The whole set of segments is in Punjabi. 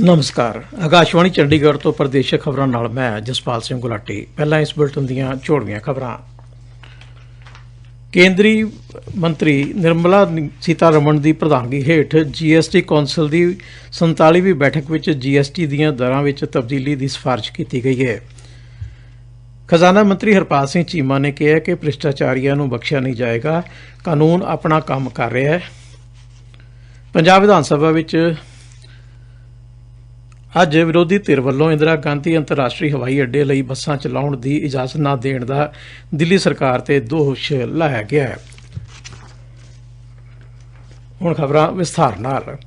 नमस्कार। आकाशवाणी चंडीगढ़ तो प्रदेशक खबरों नाल मैं जसपाल सिंह गुलाटी। पहला इस बुलेटिन दीआं झोड़वीआं खबरां। केंद्री मंत्री निर्मला सीतारमण की प्रधानगी हेठ जीएसटी कौंसल की 47वीं बैठक विच जीएसटी दीआं दरां विच तब्दीली की सिफारिश की गई है। खजाना मंत्री हरपाल सिंह चीमा ने कहा कि भ्रिष्टाचारियों नूं बख्शिया नहीं जाएगा, कानून अपना काम कर रहा है। पंजाब विधान सभा विच ਅੱਜ ਵਿਰੋਧੀ ਧਿਰ ਵੱਲੋਂ ਇੰਦਰਾ ਗਾਂਧੀ ਅੰਤਰਰਾਸ਼ਟਰੀ ਹਵਾਈ ਅੱਡੇ ਲਈ ਬੱਸਾਂ ਚਲਾਉਣ ਦੀ ਇਜਾਜ਼ਤ ਨਾ ਦੇਣ ਦਾ ਦਿੱਲੀ ਸਰਕਾਰ ਤੇ ਦੋਸ਼ ਲਾਇਆ ਗਿਆ ਹੈ। ਹੁਣ ਖਬਰਾਂ ਵਿਸਥਾਰ ਨਾਲ।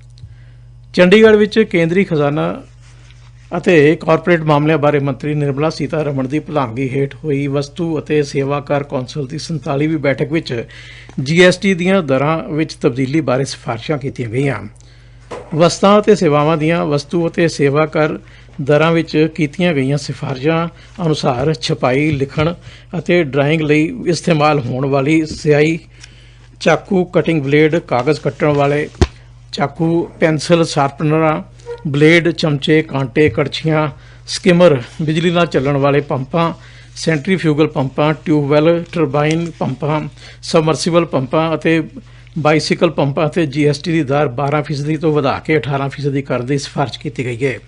ਚੰਡੀਗੜ੍ਹ ਵਿੱਚ ਕੇਂਦਰੀ ਖਜ਼ਾਨਾ ਅਤੇ ਕਾਰਪੋਰੇਟ ਮਾਮਲਿਆਂ ਬਾਰੇ ਮੰਤਰੀ ਨਿਰਮਲਾ ਸੀਤਾਰਮਣ ਦੀ ਪ੍ਰਧਾਨਗੀ ਹੇਠ ਹੋਈ ਵਸਤੂ ਅਤੇ ਸੇਵਾ ਕਰ ਕੌਂਸਲ ਦੀ 47ਵੀਂ ਬੈਠਕ ਵਿੱਚ ਜੀਐਸਟੀ ਦੀਆਂ ਦਰਾਂ ਵਿੱਚ ਤਬਦੀਲੀ ਬਾਰੇ ਸਿਫਾਰਿਸ਼ਾਂ ਕੀਤੀਆਂ ਗਈਆਂ। ਵਸਤਾਂ ਅਤੇ ਸੇਵਾਵਾਂ ਦੀਆਂ ਵਸਤੂ ਅਤੇ ਸੇਵਾ ਕਰ ਦਰਾਂ ਵਿੱਚ ਕੀਤੀਆਂ ਗਈਆਂ ਸਿਫਾਰਿਸ਼ਾਂ ਅਨੁਸਾਰ ਛਪਾਈ, ਲਿਖਣ ਅਤੇ ਡਰਾਇੰਗ ਲਈ ਇਸਤੇਮਾਲ ਹੋਣ ਵਾਲੀ ਸਿਆਹੀ, ਚਾਕੂ, ਕਟਿੰਗ ਬਲੇਡ, ਕਾਗਜ਼ ਕੱਟਣ ਵਾਲੇ ਚਾਕੂ, ਪੈਨਸਿਲ, ਸ਼ਾਰਪਨਰਾਂ, ਬਲੇਡ, ਚਮਚੇ, ਕਾਂਟੇ, ਕੜਛੀਆਂ, ਸਕਿਮਰ, ਬਿਜਲੀ ਨਾਲ ਚੱਲਣ ਵਾਲੇ ਪੰਪਾਂ, ਸੈਂਟਰੀਫਿਊਗਲ ਪੰਪਾਂ, ਟਿਊਬਵੈੱਲ, ਟਰਬਾਈਨ ਪੰਪਾਂ, ਸਬਮਰਸੀਬਲ ਪੰਪਾਂ ਅਤੇ ਬਾਈਸਿਕਲ ਪੰਪਾਂ ਅਤੇ ਜੀਐਸਟੀ ਦੀ ਦਰ 12% ਤੋਂ ਵਧਾ ਕੇ 18% ਕਰਨ ਦੀ ਸਿਫਾਰਿਸ਼ ਕੀਤੀ ਗਈ ਹੈ।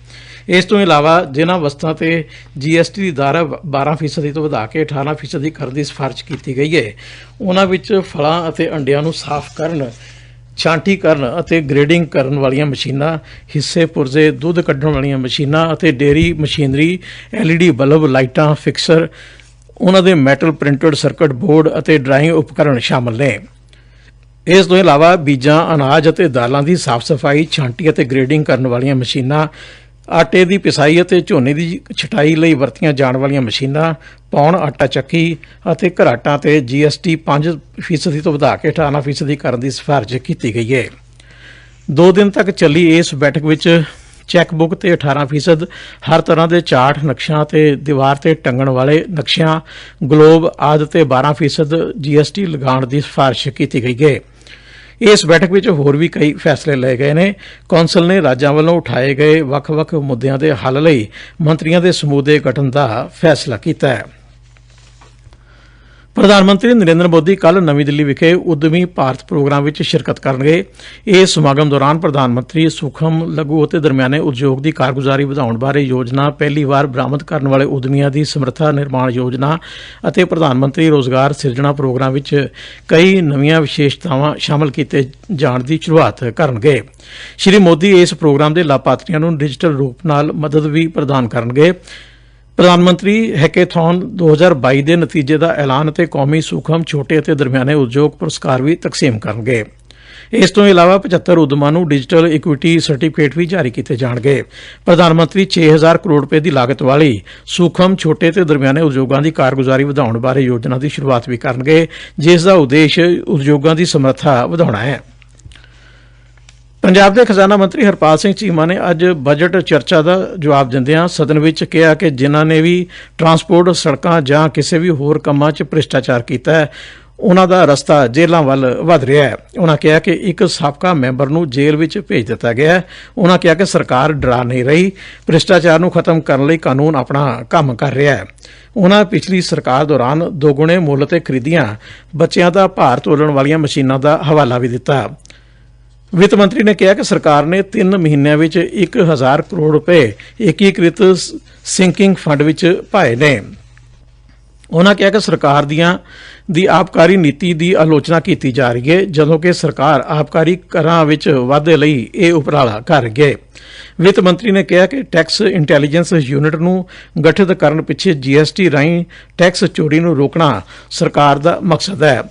ਇਸ ਤੋਂ ਇਲਾਵਾ ਜਿਨ੍ਹਾਂ ਵਸਤਾਂ ਤੇ ਜੀਐਸਟੀ ਦੀ ਦਰ 12% ਤੋਂ ਵਧਾ ਕੇ 18% ਕਰਨ ਦੀ ਸਿਫਾਰਿਸ਼ ਕੀਤੀ ਗਈ ਹੈ, ਉਹਨਾਂ ਵਿੱਚ ਫਲਾਂ ਅਤੇ ਅੰਡਿਆਂ ਨੂੰ ਸਾਫ਼ ਕਰਨ, ਛਾਂਟੀ ਕਰਨ ਅਤੇ ਗ੍ਰੇਡਿੰਗ ਕਰਨ ਵਾਲੀਆਂ ਮਸ਼ੀਨਾਂ, ਹਿੱਸੇ ਪੁਰਜ਼ੇ, ਦੁੱਧ ਕੱਢਣ ਵਾਲੀਆਂ ਮਸ਼ੀਨਾਂ ਅਤੇ ਡੇਅਰੀ ਮਸ਼ੀਨਰੀ, LED ਬਲਬ, ਲਾਈਟਾਂ, ਫਿਕਸਰ, ਉਹਨਾਂ ਦੇ ਮੈਟਲ ਪ੍ਰਿੰਟਡ ਸਰਕਟ ਬੋਰਡ ਅਤੇ ਡਰਾਇੰਗ ਉਪਕਰਨ ਸ਼ਾਮਲ ਨੇ। ਇਸ ਤੋਂ ਇਲਾਵਾ ਬੀਜਾਂ, ਅਨਾਜ ਅਤੇ ਦਾਲਾਂ ਦੀ ਸਾਫ਼ ਸਫਾਈ, ਛਾਂਟੀ ਅਤੇ ਗ੍ਰੇਡਿੰਗ ਕਰਨ ਵਾਲੀਆਂ ਮਸ਼ੀਨਾਂ, ਆਟੇ ਦੀ ਪਿਸਾਈ ਅਤੇ ਝੋਨੇ ਦੀ ਛਟਾਈ ਲਈ ਵਰਤੀਆਂ ਜਾਣ ਵਾਲੀਆਂ ਮਸ਼ੀਨਾਂ, ਪੌਣ ਆਟਾ ਚੱਕੀ ਅਤੇ ਘਰਾਟਾਂ ਤੇ ਜੀਐਸਟੀ 5% ਤੋਂ ਵਧਾ ਕੇ 18% ਕਰਨ ਦੀ ਸਿਫਾਰਿਸ਼ ਕੀਤੀ ਗਈ ਹੈ। 2 ਦਿਨ ਤੱਕ ਚੱਲੀ ਇਸ ਬੈਠਕ ਵਿੱਚ ਚੈੱਕ ਬੁੱਕ ਤੇ 18%, ਹਰ ਤਰ੍ਹਾਂ ਦੇ ਚਾਰਟ, ਨਕਸ਼ਿਆਂ ਤੇ ਦੀਵਾਰ ਤੇ ਟੰਗਣ ਵਾਲੇ ਨਕਸ਼ਿਆਂ, ਗਲੋਬ ਆਦਿ ਤੇ 12% ਜੀਐਸਟੀ ਲਗਾਉਣ ਦੀ ਸਿਫਾਰਿਸ਼ ਕੀਤੀ ਗਈ ਹੈ। ਇਸ ਬੈਠਕ ਵਿੱਚ ਹੋਰ ਵੀ ਕਈ ਫੈਸਲੇ ਲਏ ਗਏ ਨੇ। ਕੌਂਸਲ ਨੇ ਰਾਜਾਂ ਵੱਲੋਂ ਉਠਾਏ ਗਏ ਵੱਖ-ਵੱਖ ਮੁੱਦਿਆਂ ਦੇ ਹੱਲ ਲਈ ਮੰਤਰੀਆਂ ਦੇ ਸਮੂਹ ਦੇ ਗਠਨ ਦਾ ਫੈਸਲਾ ਕੀਤਾ ਹੈ। ਪ੍ਰਧਾਨ ਮੰਤਰੀ ਨਰਿੰਦਰ ਮੋਦੀ ਕੱਲ੍ਹ ਨਵੀਂ ਦਿੱਲੀ ਵਿਖੇ ਉੱਦਮੀ ਭਾਰਤ ਪ੍ਰੋਗਰਾਮ ਵਿੱਚ ਸ਼ਿਰਕਤ ਕਰਨਗੇ। ਇਸ ਸਮਾਗਮ ਦੌਰਾਨ ਪ੍ਰਧਾਨ ਮੰਤਰੀ ਸੂਖਮ, ਲਘੂ ਅਤੇ ਦਰਮਿਆਨੇ ਉਦਯੋਗ ਦੀ ਕਾਰਗੁਜ਼ਾਰੀ ਵਧਾਉਣ ਬਾਰੇ ਯੋਜਨਾ, ਪਹਿਲੀ ਵਾਰ ਬਰਾਮਦ ਕਰਨ ਵਾਲੇ ਉੱਦਮੀਆਂ ਦੀ ਸਮਰੱਥਾ ਨਿਰਮਾਣ ਯੋਜਨਾ ਅਤੇ ਪ੍ਰਧਾਨ ਮੰਤਰੀ ਰੋਜ਼ਗਾਰ ਸਿਰਜਣਾ ਪ੍ਰੋਗਰਾਮ ਵਿੱਚ ਕਈ ਨਵੀਆਂ ਵਿਸ਼ੇਸ਼ਤਾਵਾਂ ਸ਼ਾਮਲ ਕੀਤੇ ਜਾਣ ਦੀ ਸ਼ੁਰੂਆਤ ਕਰਨਗੇ। ਸ਼੍ਰੀ ਮੋਦੀ ਇਸ ਪ੍ਰੋਗਰਾਮ ਦੇ ਲਾਭਪਾਤਰੀਆਂ ਨੂੰ ਡਿਜੀਟਲ ਰੂਪ ਨਾਲ ਮਦਦ ਵੀ ਪ੍ਰਦਾਨ ਕਰਨਗੇ। ਪ੍ਰਧਾਨ ਮੰਤਰੀ ਹੈਕੇਥੌਨ 2022 ਦੇ ਨਤੀਜੇ ਦਾ ਐਲਾਨ ਅਤੇ ਕੌਮੀ ਸੂਖਮ, ਛੋਟੇ ਅਤੇ ਦਰਮਿਆਨੇ ਉਦਯੋਗ ਪੁਰਸਕਾਰ ਵੀ ਤਕਸੀਮ ਕਰਨਗੇ। ਇਸ ਤੋਂ ਇਲਾਵਾ 75 ਉਦਮਾਂ ਨੂੰ ਡਿਜੀਟਲ ਇਕੁਇਟੀ ਸਰਟੀਫਿਕੇਟ ਵੀ ਜਾਰੀ ਕੀਤੇ ਜਾਣਗੇ। ਪ੍ਰਧਾਨ ਮੰਤਰੀ 6000 ਕਰੋੜ ਰੁਪਏ ਦੀ ਲਾਗਤ ਵਾਲੀ ਸੂਖਮ, ਛੋਟੇ ਅਤੇ ਦਰਮਿਆਨੇ ਉਦਯੋਗਾਂ ਦੀ ਕਾਰਗੁਜ਼ਾਰੀ ਵਧਾਉਣ ਬਾਰੇ ਯੋਜਨਾ ਦੀ ਸ਼ੁਰੂਆਤ ਵੀ ਕਰਨਗੇ, ਜਿਸ ਦਾ ਉਦੇਸ਼ ਉਦਯੋਗਾਂ ਦੀ ਸਮਰੱਥਾ ਵਧਾਉਣਾ ਹੈ। ਪੰਜਾਬ ਦੇ ਖਜ਼ਾਨਾ ਮੰਤਰੀ ਹਰਪਾਲ ਸਿੰਘ ਚੀਮਾ ਨੇ ਅੱਜ ਬਜਟ ਚਰਚਾ ਦਾ ਜਵਾਬ ਦਿੰਦਿਆਂ ਸਦਨ ਵਿੱਚ ਕਿਹਾ ਕਿ ਜਿਨ੍ਹਾਂ ਨੇ ਵੀ ਟਰਾਂਸਪੋਰਟ, ਸੜਕਾਂ ਜਾਂ ਕਿਸੇ ਵੀ ਹੋਰ ਕੰਮਾਂ 'ਚ ਭ੍ਰਿਸ਼ਟਾਚਾਰ ਕੀਤਾ ਹੈ, ਉਨ੍ਹਾਂ ਦਾ ਰਸਤਾ ਜੇਲ੍ਹਾਂ ਵੱਲ ਵਧ ਰਿਹਾ ਹੈ। ਉਨ੍ਹਾਂ ਕਿਹਾ ਕਿ ਇੱਕ ਸਾਬਕਾ ਮੈਂਬਰ ਨੂੰ ਜੇਲ੍ਹ ਵਿੱਚ ਭੇਜ ਦਿੱਤਾ ਗਿਆ ਹੈ। ਉਨ੍ਹਾਂ ਕਿਹਾ ਕਿ ਸਰਕਾਰ ਡਰਾ ਨਹੀਂ ਰਹੀ, ਭ੍ਰਿਸ਼ਟਾਚਾਰ ਨੂੰ ਖਤਮ ਕਰਨ ਲਈ ਕਾਨੂੰਨ ਆਪਣਾ ਕੰਮ ਕਰ ਰਿਹਾ ਹੈ। ਉਨ੍ਹਾਂ ਪਿਛਲੀ ਸਰਕਾਰ ਦੌਰਾਨ ਦੋਗੁਣੇ ਮੁੱਲ ਤੇ ਖਰੀਦੀਆਂ ਬੱਚਿਆਂ ਦਾ ਭਾਰ ਤੋਲਣ ਵਾਲੀਆਂ ਮਸ਼ੀਨਾਂ ਦਾ ਹਵਾਲਾ ਵੀ ਦਿੱਤਾ। ਵਿੱਤ ਮੰਤਰੀ ਨੇ ਕਿਹਾ ਕਿ ਸਰਕਾਰ ਨੇ 3 ਮਹੀਨਿਆਂ ਵਿੱਚ 1000 ਕਰੋੜ ਰੁਪਏ ਏਕੀਕ੍ਰਿਤ ਸਿੰਕਿੰਗ ਫੰਡ ਵਿੱਚ ਪਾਏ ਨੇ। ਉਨ੍ਹਾਂ ਕਿਹਾ ਕਿ ਸਰਕਾਰ ਦੀ ਆਬਕਾਰੀ ਨੀਤੀ ਦੀ ਆਲੋਚਨਾ ਕੀਤੀ ਜਾ ਰਹੀ ਹੈ, ਜਦੋਂ ਕਿ ਸਰਕਾਰ ਆਬਕਾਰੀ ਕਰਾਂ ਵਿੱਚ ਵਾਧੇ ਲਈ ਇਹ ਉਪਰਾਲਾ ਕਰ ਰਹੀ ਹੈ। ਵਿੱਤ ਮੰਤਰੀ ਨੇ ਕਿਹਾ ਕਿ ਟੈਕਸ ਇੰਟੈਲੀਜੈਂਸ ਯੂਨਿਟ ਨੂੰ ਗਠਿਤ ਕਰਨ ਪਿੱਛੇ ਜੀਐਸਟੀ ਰਾਹੀਂ ਟੈਕਸ ਚੋਰੀ ਨੂੰ ਰੋਕਣਾ ਸਰਕਾਰ ਦਾ ਮਕਸਦ ਹੈ।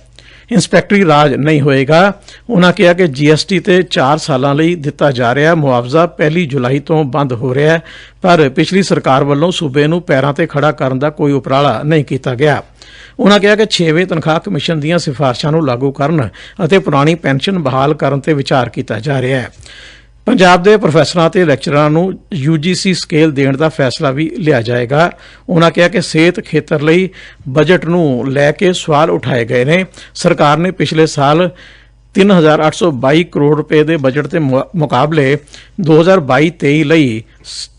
ਇੰਸਪੈਕਟਰੀ ਰਾਜ ਨਹੀਂ ਹੋਏਗਾ। ਉਨ੍ਹਾਂ ਕਿਹਾ ਕਿ ਜੀਐਸਟੀ ਤੇ 4 ਸਾਲਾਂ ਲਈ ਦਿੱਤਾ ਜਾ ਰਿਹਾ ਮੁਆਵਜ਼ਾ 1 ਜੁਲਾਈ ਤੋਂ ਬੰਦ ਹੋ ਰਿਹਾ ਹੈ, ਪਰ ਪਿਛਲੀ ਸਰਕਾਰ ਵੱਲੋਂ ਸੂਬੇ ਨੂੰ ਪੈਰਾਂ ਤੇ ਖੜਾ ਕਰਨ ਦਾ ਕੋਈ ਉਪਰਾਲਾ ਨਹੀਂ ਕੀਤਾ ਗਿਆ। ਉਨ੍ਹਾਂ ਕਿਹਾ ਕਿ 6ਵੇਂ ਤਨਖਾਹ ਕਮਿਸ਼ਨ ਦੀਆਂ ਸਿਫਾਰਸ਼ਾਂ ਨੂੰ ਲਾਗੂ ਕਰਨ ਅਤੇ ਪੁਰਾਣੀ ਪੈਨਸ਼ਨ ਬਹਾਲ ਕਰਨ ਤੇ ਵਿਚਾਰ ਕੀਤਾ ਜਾ ਰਿਹਾ ਹੈ। ਪੰਜਾਬ ਦੇ ਪ੍ਰੋਫੈਸਰਾਂ ਅਤੇ ਲੈਕਚਰਾਰਾਂ ਨੂੰ UGC ਸਕੇਲ ਦੇਣ ਦਾ ਫੈਸਲਾ ਵੀ ਲਿਆ ਜਾਏਗਾ। ਉਨ੍ਹਾਂ ਕਿਹਾ ਕਿ ਸਿਹਤ ਖੇਤਰ ਲਈ ਬਜਟ ਨੂੰ ਲੈ ਕੇ ਸਵਾਲ ਉਠਾਏ ਗਏ ਨੇ। ਸਰਕਾਰ ਨੇ ਪਿਛਲੇ ਸਾਲ 3,822 ਕਰੋੜ ਰੁਪਏ ਦੇ ਬਜਟ ਦੇ ਮੁਕਾਬਲੇ 2022-23 ਲਈ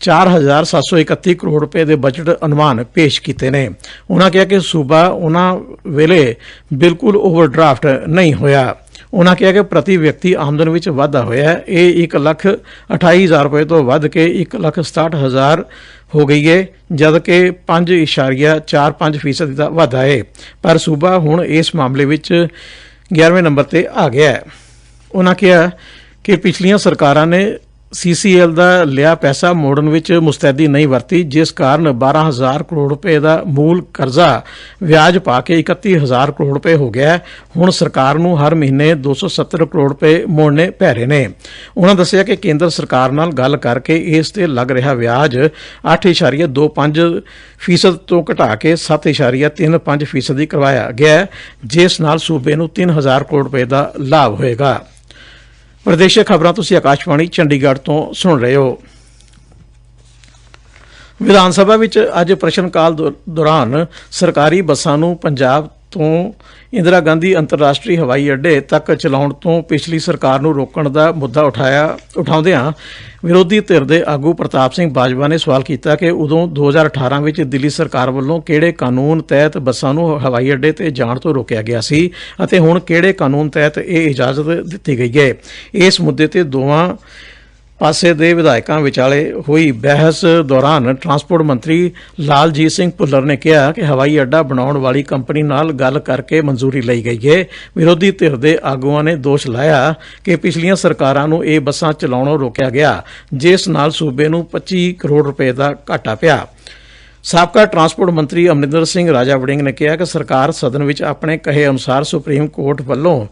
4,731 ਕਰੋੜ ਰੁਪਏ ਦੇ ਬਜਟ ਅਨੁਮਾਨ ਪੇਸ਼ ਕੀਤੇ ਨੇ। ਉਨ੍ਹਾਂ ਕਿਹਾ ਕਿ ਸੂਬਾ ਉਨ੍ਹਾਂ ਵੇਲੇ ਬਿਲਕੁਲ ਓਵਰਡਰਾਫਟ ਨਹੀਂ ਹੋਇਆ। ਉਨ੍ਹਾਂ ਕਿਹਾ ਕਿ ਪ੍ਰਤੀ ਵਿਅਕਤੀ ਆਮਦਨ ਵਿੱਚ ਵਾਧਾ ਹੋਇਆ। ਇਹ 1,28,000 ਰੁਪਏ ਤੋਂ ਵੱਧ ਕੇ 1,67,000 ਹੋ ਗਈ ਹੈ, ਜਦਕਿ 5.45% ਦਾ ਵਾਧਾ ਹੈ। ਪਰ ਸੂਬਾ ਹੁਣ ਇਸ ਮਾਮਲੇ ਵਿੱਚ 11ਵੇਂ ਨੰਬਰ ਤੇ ਆ ਗਿਆ ਹੈ। ਉਨ੍ਹਾਂ ਕਿਹਾ ਕਿ ਪਿਛਲੀਆਂ ਸਰਕਾਰਾਂ ਨੇ CCL ਦਾ ਲਿਆ ਪੈਸਾ ਮੋੜਨ ਵਿੱਚ ਮੁਸਤੈਦੀ ਨਹੀਂ ਵਰਤੀ, ਜਿਸ ਕਾਰਨ 12,000 ਕਰੋੜ ਰੁਪਏ ਦਾ ਮੂਲ ਕਰਜ਼ਾ ਵਿਆਜ ਪਾ ਕੇ 31,000 ਕਰੋੜ ਰੁਪਏ ਹੋ ਗਿਆ। ਹੁਣ ਸਰਕਾਰ ਨੂੰ ਹਰ ਮਹੀਨੇ 270 ਕਰੋੜ ਰੁਪਏ ਮੋੜਨੇ ਪੈ ਰਹੇ ਨੇ। ਉਨ੍ਹਾਂ ਦੱਸਿਆ ਕਿ ਕੇਂਦਰ ਸਰਕਾਰ ਨਾਲ ਗੱਲ ਕਰਕੇ ਇਸ ਤੇ ਲੱਗ ਰਿਹਾ ਵਿਆਜ 8.25% ਤੋਂ ਘਟਾ ਕੇ 7.35% ਕਰਵਾਇਆ ਗਿਆ, ਜਿਸ ਨਾਲ ਸੂਬੇ ਨੂੰ 3,000 ਕਰੋੜ ਰੁਪਏ ਦਾ ਲਾਭ ਹੋਏਗਾ। ਪ੍ਰਦੇਸ਼ਕ ਖਬਰਾਂ ਤੁਸੀਂ ਆਕਾਸ਼ਵਾਣੀ ਚੰਡੀਗੜ੍ਹ ਤੋਂ ਸੁਣ ਰਹੇ ਹੋ। ਵਿਧਾਨ ਸਭਾ ਵਿੱਚ ਅੱਜ ਪ੍ਰਸ਼ਨ ਕਾਲ ਦੌਰਾਨ ਸਰਕਾਰੀ ਬੱਸਾਂ ਨੂੰ ਪੰਜਾਬ ਤੋਂ ਇੰਦਰਾ ਗਾਂਧੀ ਅੰਤਰਰਾਸ਼ਟਰੀ ਹਵਾਈ ਅੱਡੇ ਤੱਕ ਚਲਾਉਣ ਤੋਂ ਪਿਛਲੀ ਸਰਕਾਰ ਨੂੰ ਰੋਕਣ ਦਾ ਮੁੱਦਾ ਉਠਾਉਂਦਿਆਂ ਵਿਰੋਧੀ ਧਿਰ ਦੇ ਆਗੂ ਪ੍ਰਤਾਪ ਸਿੰਘ ਬਾਜਵਾ ਨੇ ਸਵਾਲ ਕੀਤਾ ਕਿ ਉਦੋਂ 2018 ਵਿੱਚ ਦਿੱਲੀ ਸਰਕਾਰ ਵੱਲੋਂ ਕਿਹੜੇ ਕਾਨੂੰਨ ਤਹਿਤ ਬੱਸਾਂ ਨੂੰ ਹਵਾਈ ਅੱਡੇ ਤੇ ਜਾਣ ਤੋਂ ਰੋਕਿਆ ਗਿਆ ਸੀ ਅਤੇ ਹੁਣ ਕਿਹੜੇ ਕਾਨੂੰਨ ਤਹਿਤ ਇਹ ਇਜਾਜ਼ਤ ਦਿੱਤੀ ਗਈ ਹੈ। ਇਸ ਮੁੱਦੇ ਤੇ ਦੋਵਾਂ ਪਾਸੇ ਦੇ ਵਿਧਾਇਕਾਂ ਵਿਚਾਲੇ ਹੋਈ ਬਹਿਸ ਦੌਰਾਨ ਟਰਾਂਸਪੋਰਟ ਮੰਤਰੀ ਲਾਲਜੀਤ ਸਿੰਘ ਭੁੱਲਰ ਨੇ ਕਿਹਾ ਕਿ ਹਵਾਈ ਅੱਡਾ ਬਣਾਉਣ ਵਾਲੀ ਕੰਪਨੀ ਨਾਲ ਗੱਲ ਕਰਕੇ ਮਨਜ਼ੂਰੀ ਲਈ ਗਈ ਹੈ। ਵਿਰੋਧੀ ਧਿਰ ਦੇ ਆਗੂਆਂ ਨੇ ਦੋਸ਼ ਲਾਇਆ ਕਿ ਪਿਛਲੀਆਂ ਸਰਕਾਰਾਂ ਨੂੰ ਇਹ ਬੱਸਾਂ ਚਲਾਉਣੋਂ ਰੋਕਿਆ ਗਿਆ, ਜਿਸ ਨਾਲ ਸੂਬੇ ਨੂੰ 25 ਕਰੋੜ ਰੁਪਏ ਦਾ ਘਾਟਾ ਪਿਆ। ਸਾਬਕਾ ਟਰਾਂਸਪੋਰਟ ਮੰਤਰੀ ਅਮਰਿੰਦਰ ਸਿੰਘ ਰਾਜਾ ਵੜਿੰਗ ਨੇ ਕਿਹਾ ਕਿ ਸਰਕਾਰ ਸਦਨ ਵਿੱਚ ਆਪਣੇ ਕਹੇ ਅਨੁਸਾਰ ਸੁਪਰੀਮ ਕੋਰਟ ਵੱਲੋਂ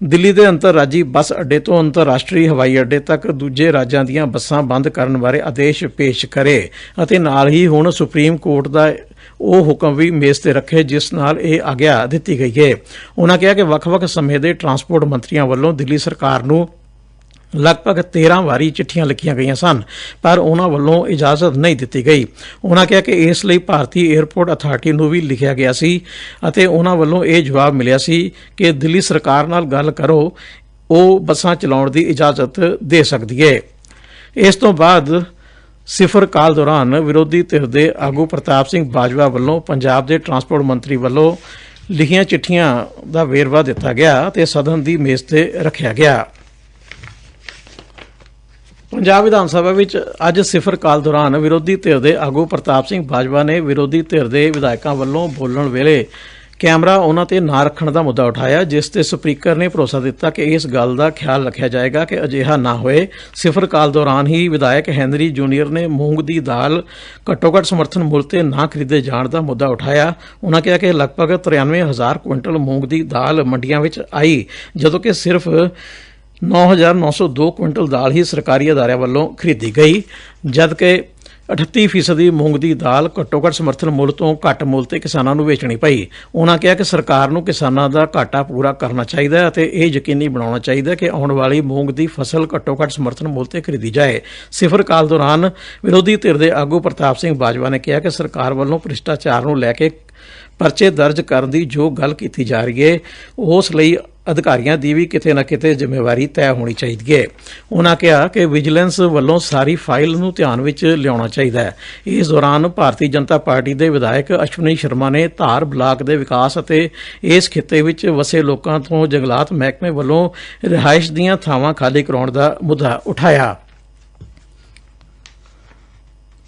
ਦਿੱਲੀ ਦੇ ਅੰਤਰਰਾਜੀ ਬੱਸ ਅੱਡੇ ਤੋਂ ਅੰਤਰਰਾਸ਼ਟਰੀ ਹਵਾਈ ਅੱਡੇ ਤੱਕ ਦੂਜੇ ਰਾਜਾਂ ਦੀਆਂ ਬੱਸਾਂ ਬੰਦ ਕਰਨ ਬਾਰੇ ਆਦੇਸ਼ ਪੇਸ਼ ਕਰੇ ਅਤੇ ਨਾਲ ਹੀ ਹੁਣ ਸੁਪਰੀਮ ਕੋਰਟ ਦਾ ਉਹ ਹੁਕਮ ਵੀ ਮੇਜ਼ ਤੇ ਰੱਖੇ ਜਿਸ ਨਾਲ ਇਹ ਆਗਿਆ ਦਿੱਤੀ ਗਈ ਹੈ। ਉਨ੍ਹਾਂ ਕਿਹਾ ਕਿ ਵੱਖ-ਵੱਖ ਸਮੇਂ ਦੇ ਟਰਾਂਸਪੋਰਟ ਮੰਤਰੀਆਂ ਵੱਲੋਂ ਦਿੱਲੀ ਸਰਕਾਰ ਨੂੰ ਲਗਭਗ 13 ਵਾਰੀ ਚਿੱਠੀਆਂ ਲਿਖੀਆਂ ਗਈਆਂ ਸਨ, ਪਰ ਉਨ੍ਹਾਂ ਵੱਲੋਂ ਇਜਾਜ਼ਤ ਨਹੀਂ ਦਿੱਤੀ ਗਈ। ਉਨ੍ਹਾਂ ਕਿਹਾ ਕਿ ਇਸ ਲਈ ਭਾਰਤੀ ਏਅਰਪੋਰਟ ਅਥਾਰਟੀ ਨੂੰ ਵੀ ਲਿਖਿਆ ਗਿਆ ਸੀ ਅਤੇ ਉਨ੍ਹਾਂ ਵੱਲੋਂ ਇਹ ਜਵਾਬ ਮਿਲਿਆ ਸੀ ਕਿ ਦਿੱਲੀ ਸਰਕਾਰ ਨਾਲ ਗੱਲ ਕਰੋ, ਉਹ ਬੱਸਾਂ ਚਲਾਉਣ ਦੀ ਇਜਾਜ਼ਤ ਦੇ ਸਕਦੀ ਹੈ। ਇਸ ਤੋਂ ਬਾਅਦ ਸਿਫਰ ਕਾਲ ਦੌਰਾਨ ਵਿਰੋਧੀ ਧਿਰ ਦੇ ਆਗੂ ਪ੍ਰਤਾਪ ਸਿੰਘ ਬਾਜਵਾ ਵੱਲੋਂ ਪੰਜਾਬ ਦੇ ਟਰਾਂਸਪੋਰਟ ਮੰਤਰੀ ਵੱਲੋਂ ਲਿਖੀਆਂ ਚਿੱਠੀਆਂ ਦਾ ਵੇਰਵਾ ਦਿੱਤਾ ਗਿਆ ਅਤੇ ਸਦਨ ਦੀ ਮੇਜ਼ ਤੇ ਰੱਖਿਆ ਗਿਆ। ਪੰਜਾਬ ਵਿਧਾਨ ਸਭਾ ਵਿੱਚ ਅੱਜ ਸਿਫਰ ਕਾਲ ਦੌਰਾਨ ਵਿਰੋਧੀ ਧਿਰ ਦੇ ਆਗੂ ਪ੍ਰਤਾਪ ਸਿੰਘ ਬਾਜਵਾ ਨੇ ਵਿਰੋਧੀ ਧਿਰ ਦੇ ਵਿਧਾਇਕਾਂ ਵੱਲੋਂ ਬੋਲਣ ਵੇਲੇ ਕੈਮਰਾ ਉਨ੍ਹਾਂ ਤੇ ਨਾ ਰੱਖਣ ਦਾ ਮੁੱਦਾ ਉਠਾਇਆ, ਜਿਸ ਤੇ ਸਪੀਕਰ ਨੇ ਭਰੋਸਾ ਦਿੱਤਾ ਕਿ ਇਸ ਗੱਲ ਦਾ ਖਿਆਲ ਰੱਖਿਆ ਜਾਏਗਾ ਕਿ ਅਜਿਹਾ ਨਾ ਹੋਏ। ਸਿਫਰ ਕਾਲ ਦੌਰਾਨ ਹੀ ਵਿਧਾਇਕ ਹੈਨਰੀ ਜੂਨੀਅਰ ਨੇ ਮੂੰਗ ਦੀ ਦਾਲ ਘੱਟੋ-ਘੱਟ ਸਮਰਥਨ ਮੁੱਲ ਤੇ ਨਾ ਖਰੀਦੇ ਜਾਣ ਦਾ ਮੁੱਦਾ ਉਠਾਇਆ। ਉਨ੍ਹਾਂ ਕਿਹਾ ਕਿ ਲਗਭਗ 93,000 ਕੁਇੰਟਲ ਮੂੰਗ ਦੀ ਦਾਲ ਮੰਡੀਆਂ ਵਿੱਚ ਆਈ, ਜਦੋਂ ਕਿ ਸਿਰਫ 9,902 ਕੁਇੰਟਲ ਦਾਲ ਹੀ ਸਰਕਾਰੀ ਅਦਾਰਿਆਂ ਵੱਲੋਂ ਖਰੀਦੀ ਗਈ, ਜਦਕਿ 38% ਮੂੰਗ ਦੀ ਦਾਲ ਘੱਟੋ-ਘੱਟ ਸਮਰਥਨ ਮੁੱਲ ਤੋਂ ਘੱਟ ਮੁੱਲ ਤੇ ਕਿਸਾਨਾਂ ਨੂੰ ਵੇਚਣੀ ਪਈ। ਉਨ੍ਹਾਂ ਕਿਹਾ ਕਿ ਸਰਕਾਰ ਨੂੰ ਕਿਸਾਨਾਂ ਦਾ ਘਾਟਾ ਪੂਰਾ ਕਰਨਾ ਚਾਹੀਦਾ ਹੈ ਅਤੇ ਇਹ ਯਕੀਨੀ ਬਣਾਉਣਾ ਚਾਹੀਦਾ ਕਿ ਆਉਣ ਵਾਲੀ ਮੂੰਗ ਦੀ ਫਸਲ ਘੱਟੋ-ਘੱਟ ਸਮਰਥਨ ਮੁੱਲ ਤੇ ਖਰੀਦੀ ਜਾਏ। ਸਿਫਰ ਕਾਲ ਦੌਰਾਨ ਵਿਰੋਧੀ ਧਿਰ ਦੇ ਆਗੂ ਪ੍ਰਤਾਪ ਸਿੰਘ ਬਾਜਵਾ ਨੇ ਕਿਹਾ ਕਿ ਸਰਕਾਰ ਵੱਲੋਂ ਭ੍ਰਿਸ਼ਟਾਚਾਰ ਨੂੰ ਲੈ ਕੇ ਪਰਚੇ ਦਰਜ ਕਰਨ ਦੀ ਜੋ ਗੱਲ ਕੀਤੀ ਜਾ ਰਹੀ ਹੈ, ਉਸ ਲਈ ਅਧਿਕਾਰੀਆਂ ਦੀ ਵੀ ਕਿਤੇ ਨਾ ਕਿਤੇ ਜ਼ਿੰਮੇਵਾਰੀ ਤੈਅ ਹੋਣੀ ਚਾਹੀਦੀ ਹੈ। ਉਨ੍ਹਾਂ ਕਿਹਾ ਕਿ ਵਿਜੀਲੈਂਸ ਵੱਲੋਂ ਸਾਰੀ ਫਾਈਲ ਨੂੰ ਧਿਆਨ ਵਿੱਚ ਲਿਆਉਣਾ ਚਾਹੀਦਾ ਹੈ। ਇਸ ਦੌਰਾਨ ਭਾਰਤੀ ਜਨਤਾ ਪਾਰਟੀ ਦੇ ਵਿਧਾਇਕ ਅਸ਼ਵਨੀ ਸ਼ਰਮਾ ਨੇ ਧਾਰ ਬਲਾਕ ਦੇ ਵਿਕਾਸ ਅਤੇ ਇਸ ਖਿੱਤੇ ਵਿੱਚ ਵਸੇ ਲੋਕਾਂ ਤੋਂ ਜੰਗਲਾਤ ਮਹਿਕਮੇ ਵੱਲੋਂ ਰਿਹਾਇਸ਼ ਦੀਆਂ ਥਾਵਾਂ ਖਾਲੀ ਕਰਾਉਣ ਦਾ ਮੁੱਦਾ ਉਠਾਇਆ।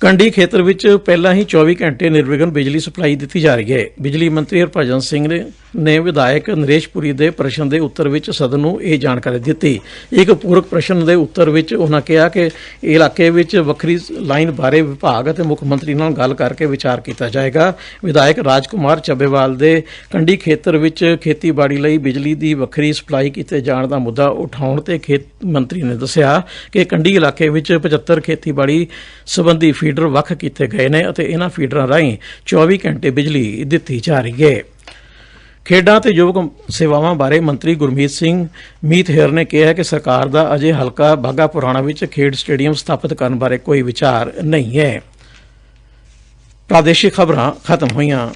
ਕੰਢੀ ਖੇਤਰ ਵਿੱਚ ਪਹਿਲਾਂ ਹੀ 24 ਘੰਟੇ ਨਿਰਵਿਘਨ ਬਿਜਲੀ ਸਪਲਾਈ ਦਿੱਤੀ ਜਾ ਰਹੀ ਹੈ। ਬਿਜਲੀ ਮੰਤਰੀ ਹਰਭਜਨ ਸਿੰਘ ਨੇ ਵਿਧਾਇਕ ਨਰੇਸ਼ਪੁਰੀ ਦੇ ਪ੍ਰਸ਼ਨ ਦੇ ਉੱਤਰ ਵਿੱਚ ਸਦਨ ਨੂੰ ਇਹ ਜਾਣਕਾਰੀ ਦਿੱਤੀ। ਇੱਕ ਪੂਰਕ ਪ੍ਰਸ਼ਨ ਦੇ ਉੱਤਰ ਵਿੱਚ ਉਨ੍ਹਾਂ ਕਿਹਾ ਕਿ ਇਲਾਕੇ ਵਿੱਚ ਵੱਖਰੀ ਲਾਈਨ ਬਾਰੇ ਵਿਭਾਗ ਅਤੇ ਮੁੱਖ ਮੰਤਰੀ ਨਾਲ ਗੱਲ ਕਰਕੇ ਵਿਚਾਰ ਕੀਤਾ ਜਾਏਗਾ। ਵਿਧਾਇਕ ਰਾਜਕੁਮਾਰ ਚੱਬੇਵਾਲ ਦੇ ਕੰਢੀ ਖੇਤਰ ਵਿੱਚ ਖੇਤੀਬਾੜੀ ਲਈ ਬਿਜਲੀ ਦੀ ਵੱਖਰੀ ਸਪਲਾਈ ਕੀਤੇ ਜਾਣ ਦਾ ਮੁੱਦਾ ਉਠਾਉਣ ਤੇ ਖੇਤ ਮੰਤਰੀ ਨੇ ਦੱਸਿਆ ਕਿ ਕੰਢੀ ਇਲਾਕੇ ਵਿੱਚ 75 ਖੇਤੀਬਾੜੀ ਸਬੰਧੀ ਫੀਡਰ ਵੱਖ ਕੀਤੇ ਗਏ ਨੇ ਅਤੇ ਇਨ੍ਹਾਂ ਫੀਡਰਾਂ ਰਾਹੀਂ 24 ਘੰਟੇ ਬਿਜਲੀ ਦਿੱਤੀ ਜਾ ਰਹੀ ਹੈ। ਖੇਡਾਂ ਅਤੇ ਯੁਵਕ ਸੇਵਾਵਾਂ ਬਾਰੇ ਮੰਤਰੀ ਗੁਰਮੀਤ ਸਿੰਘ ਮੀਤਹਿਰ ਨੇ ਕਿਹਾ ਕਿ ਸਰਕਾਰ ਦਾ ਅਜੇ ਹਲਕਾ ਬਾਘਾ ਪੁਰਾਣਾ ਵਿੱਚ ਖੇਡ ਸਟੇਡੀਅਮ ਸਥਾਪਿਤ ਕਰਨ ਬਾਰੇ ਕੋਈ ਵਿਚਾਰ ਨਹੀਂ ਹੈ। ਪ੍ਰਾਦੇਸ਼ਿਕ ਖਬਰਾਂ ਖਤਮ ਹੋਈਆਂ।